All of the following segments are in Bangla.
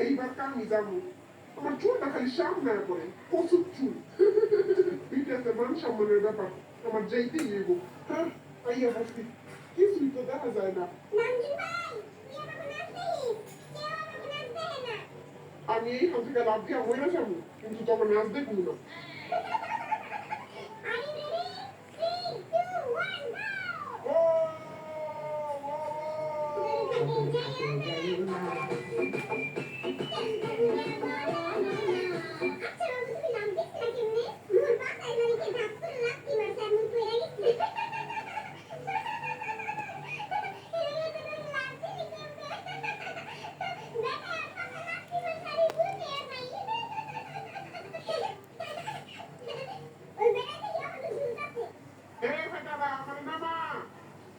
এইবার কামি যাবো আমার চুলটা খালি সামনে করে প্রচুর চুল এটাতে মান সম্মানের ব্যাপার আমার যাইতেই এগো হ্যাঁ আইয়া বসি কিছুই তো দেখা যায় না আমি এই হাত থেকে লাভ দিয়ে হয়ে যাবো কিন্তু তখন নাচ দেখবো না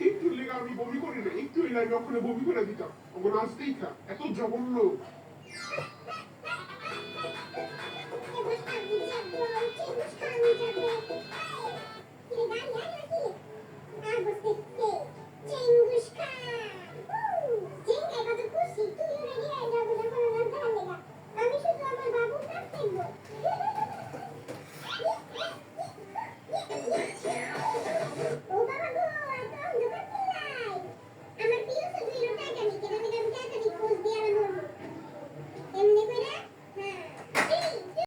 একটু লেগে আমি বমি করি না একটু এলে আমি ওখানে বমি করে দিতাম ওখানে আসতেই খা এত জঘন্য